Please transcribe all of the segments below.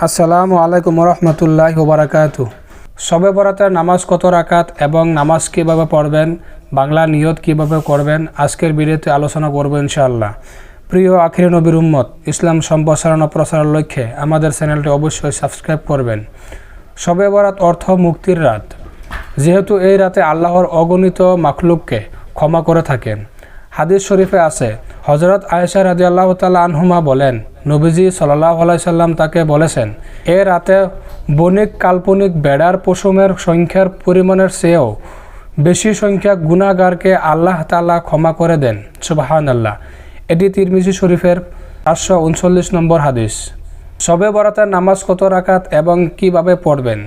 আসসালামু আলাইকুম রহমতুল্লাহি ওয়া বারাকাতুহু। শবে বরাতের নামাজ কত রাকাত এবং নামাজ কীভাবে পড়বেন, বাংলা নিয়ত কীভাবে করবেন, আজকের ভিডিওতে আলোচনা করব ইনশাআল্লাহ। প্রিয় আখিরি নবীর উম্মত, ইসলাম সম্প্রসারণ ও প্রসারের লক্ষ্যে আমাদের চ্যানেলটি অবশ্যই সাবস্ক্রাইব করবেন। শবে বরাত অর্থ মুক্তির রাত। যেহেতু এই রাতে আল্লাহর অগণিত মাখলুককে ক্ষমা করে থাকেন। হাদিস শরীফে আছে, হযরত আয়েশা রাদিয়াল্লাহু তাআলা আনহুমা বলেন, নবীজি সাল্লাল্লাহু আলাইহি সাল্লাম তাকে বলেছেন, এ রাতে বণিক কাল্পনিক বেড়ার পশমের সংখ্যার পরিমাণের চেয়েও বেশি সংখ্যক গুনাহগারকে আল্লাহ তাআলা ক্ষমা করে দেন। সুবহানাল্লাহ। এটি তিরমিজি শরীফের 439 নম্বর হাদিস। শবে বরাতের নামাজ কত রাকাত এবং কিভাবে পড়বেন?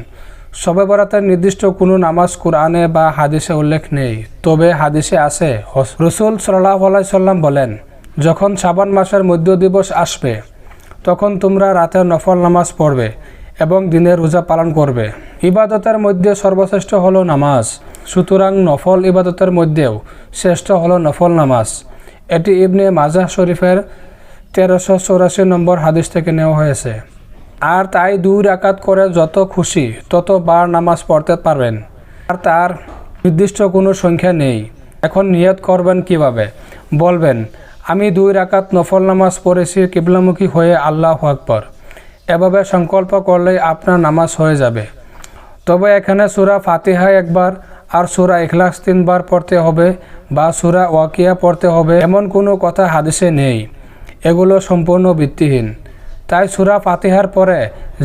শবে বরাতের নির্দিষ্ট কোনো নামাজ কুরআনে বা হাদিসে উল্লেখ নেই, তবে হাদিসে আছে, রাসূল সাল্লাল্লাহু আলাইহি সাল্লাম বলেন, যখন শাবান মাসের মধ্য দিবস আসবে তখন তোমরা রাতে নফল নামাজ পড়বে এবং দিনের রোজা পালন করবে। ইবাদতের মধ্যে সর্বশ্রেষ্ঠ হলো নামাজ, সুতরাং নফল ইবাদতের মধ্যেও শ্রেষ্ঠ হলো নফল নামাজ। এটি ইবনে মাজাহ শরীফের 1384 নম্বর হাদিস থেকে নেওয়া হয়েছে। আর তাই 2 রাকাত করে যত খুশি ততবার নামাজ পড়তে পারবেন, আর তার নির্দিষ্ট কোনো সংখ্যা নেই। এখন নিয়ত করবেন কিভাবে? বলবেন, আমি 2 রাকাত নফল নামাজ পড়েছি কিবলামুখী হয়ে, আল্লাহু আকবার। এভাবে সংকল্প করলেই আপনার নামাজ হয়ে যাবে। তবে এখানে সূরা ফাতিহা একবার আর সূরা ইখলাস 3 বার পড়তে হবে বা সূরা ওয়াকিয়া পড়তে হবে এমন কোনো কথা হাদিসে নেই। এগুলো সম্পূর্ণ ভিত্তিহীন। তাই সূরা ফাতিহার পরে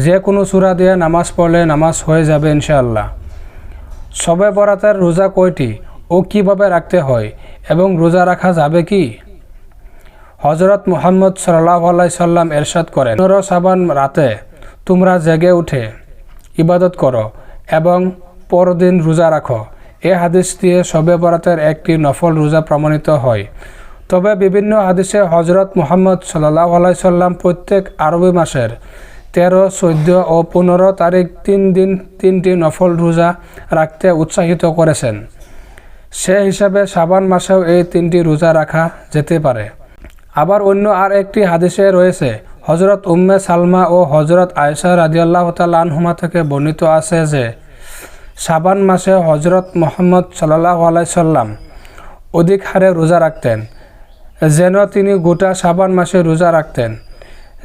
যে কোনো সূরা দিয়ে নামাজ পড়লে নামাজ হয়ে যাবে ইনশাআল্লাহ। শবে বরাতের রোজা কয়টি ও কিভাবে রাখতে হয় এবং রোজা রাখা যাবে কি? হযরত মুহাম্মদ সাল্লাল্লাহু আলাইহি সাল্লাম ইরশাদ করেন, 15 শাবান রাতে তোমরা জেগে উঠে ইবাদত করো এবং পরদিন রোজা রাখো। এ হাদিস দিয়ে শবে বরাতের একটি নফল রোজা প্রমাণিত হয়। তবে বিভিন্ন হাদিসে হযরত মুহাম্মদ সাল্লাল্লাহু আলাইহি সাল্লাম প্রত্যেক আরবি মাসের 13, 14 ও 15 তারিখ 3 দিন 3টি নফল রোজা রাখতে উৎসাহিত করেছেন। সে হিসাবে শাবান মাসেও এই 3টি রোজা রাখা যেতে পারে। আবার অন্য আর একটি হাদিসে রয়েছে, হযরত উম্মে সালমা ও হযরত আয়েশা রাদিয়াল্লাহু তাআলা আনহুমা থেকে বর্ণিত আছে যে, শাবান মাসে হযরত মুহাম্মদ সাল্লাল্লাহু আলাইহি সাল্লাম অধিক হারে রোজা রাখতেন, যেন তিনি গোটা শাবান মাসে রোজা রাখতেন।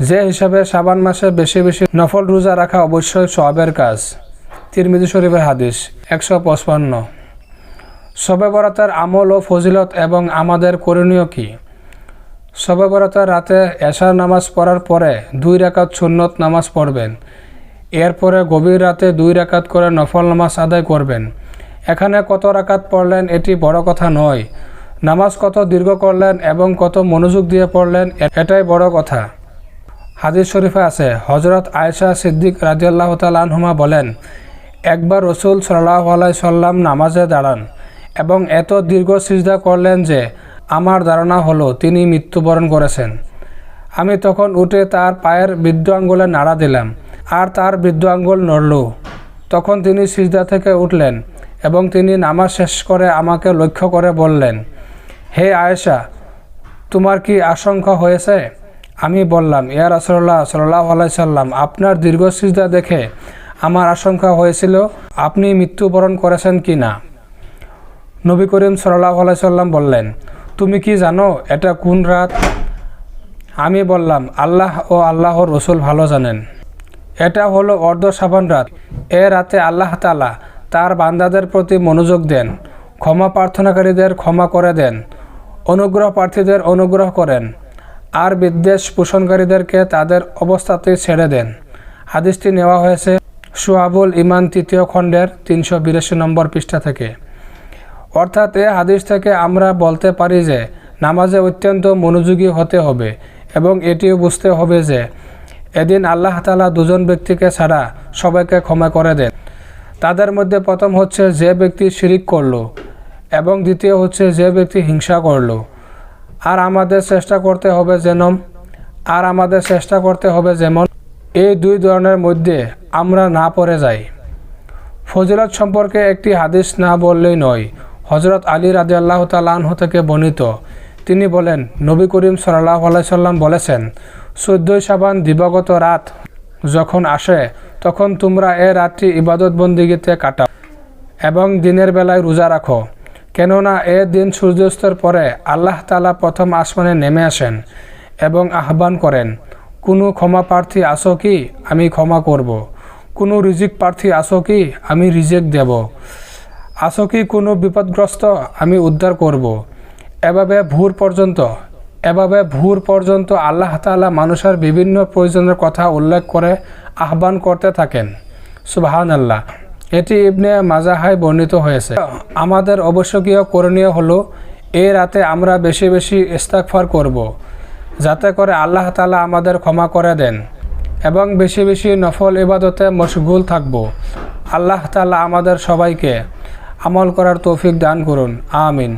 যে হিসাবে শাবান মাসে বেশি বেশি নফল রোজা রাখা অবশ্যই সওয়াবের কাজ। তিরমিজি শরীফের হাদিস 155। শবে বরাতের আমল ও ফজিলত এবং আমাদের করণীয় কি? শবে বরাতের রাতে এশার নামাজ পড়ার পরে 2 রাকাত সুন্নত নামাজ পড়বেন। এরপরে গভীর রাতে 2 রাকাত করে নফল নামাজ আদায় করবেন। এখানে কত রাকাত পড়লেন এটি বড় কথা নয়, নামাজ কত দীর্ঘ করলেন এবং কত মনোযোগ দিয়ে পড়লেন এটাই বড় কথা। হাদিস শরীফে আছে, হযরত আয়েশা সিদ্দিক রাদিয়াল্লাহু তাআলা আনহুমা বলেন, একবার রাসূল সাল্লাল্লাহু আলাইহি সাল্লাম নামাজে দাঁড়ান এবং এত দীর্ঘ সিজদা করলেন যে আমার ধারণা হলো তিনি মৃত্যুবরণ করেছেন। আমি তখন উঠে তার পায়ের বৃদ্ধ আঙ্গুলে নাড়া দিলাম আর তার বৃদ্ধ আঙ্গুল নড়ল। তখন তিনি সিজদা থেকে উঠলেন এবং তিনি নামাজ শেষ করে আমাকে লক্ষ্য করে বললেন, হে আয়েশা, তোমার কি আশঙ্কা হয়েছে? আমি বললাম, ইয়া রাসূলুল্লাহ সাল্লাল্লাহু আলাইহি সাল্লাম, আপনার দীর্ঘ সিজদা দেখে আমার আশঙ্কা হয়েছিল আপনি মৃত্যুবরণ করেছেন কি না। নবী করিম সাল্লাল্লাহু আলাইহি সাল্লাম বললেন, তুমি কি জানো এটা কোন রাত? আমি বললাম, আল্লাহ ও আল্লাহর রাসূল ভালো জানেন। এটা হলো অর্ধ শাবান রাত। এ রাতে আল্লাহ তাআলা তার বান্দাদের প্রতি মনোযোগ দেন, ক্ষমা প্রার্থনাকারীদের ক্ষমা করে দেন, অনুগ্রহ প্রার্থীদের অনুগ্রহ করেন আর বিদ্বেষ পোষণকারীদেরকে তাদের অবস্থাতেই ছেড়ে দেন। হাদিসটি নেওয়া হয়েছে শুআবুল ঈমান 3য় খণ্ডের 382 নম্বর পৃষ্ঠা থেকে। অর্থাৎ এ হাদিস থেকে আমরা বলতে পারি যে নামাজে অত্যন্ত মনোযোগী হতে হবে এবং এটিও বুঝতে হবে যে এদিন আল্লাহ তাআলা 2জন ব্যক্তিকে ছাড়া সবাইকে ক্ষমা করে দেন। তাদের মধ্যে প্রথম হচ্ছে যে ব্যক্তি শিরিক করলো এবং দ্বিতীয় হচ্ছে যে ব্যক্তি হিংসা করলো। আর আমাদের চেষ্টা করতে হবে যেমন এই 2 ধরনের মধ্যে আমরা না পড়ে যাই। ফজিলত সম্পর্কে একটি হাদিস না বললেই নয়। হযরত আলী রাদিয়াল্লাহু তাআলা আনহু থেকে বর্ণিত, তিনি বলেন, নবী করিম সাল্লাল্লাহু আলাইহি সাল্লাম বলেছেন, 14 শাবান দিবাগত রাত যখন আসে তখন তোমরা এ রাতটি ইবাদত বন্দিগিতে কাটাও এবং দিনের বেলায় রোজা রাখো, কেননা এ দিন সূর্যাস্তের পরে আল্লাহ তাআলা প্রথম আসমানে নেমে আসেন এবং আহ্বান করেন, কোনো ক্ষমা প্রার্থী আসো কি, আমি ক্ষমা করব। কোনো রিজিক প্রার্থী আসো কি, আমি রিজিক দেব। আসো কি কোনো বিপদগ্রস্ত, আমি উদ্ধার করব। এভাবে ভোর পর্যন্ত আল্লাহ তাআলা মানুষের বিভিন্ন প্রয়োজনের কথা উল্লেখ করে আহ্বান করতে থাকেন। সুবহানাল্লাহ। এটি ইবনে মাজাহায় বর্ণিত হয়েছে। আমাদের অবশ্যকীয় করণীয় হলো এই রাতে আমরা বেশি বেশি ইস্তিগফার করব, যাতে করে আল্লাহ তাআলা আমাদের ক্ষমা করে দেন, এবং বেশি বেশি নফল ইবাদতে মশগুল থাকব। আল্লাহ তাআলা আমাদের সবাইকে আমল করার তৌফিক দান করুন। আমিন।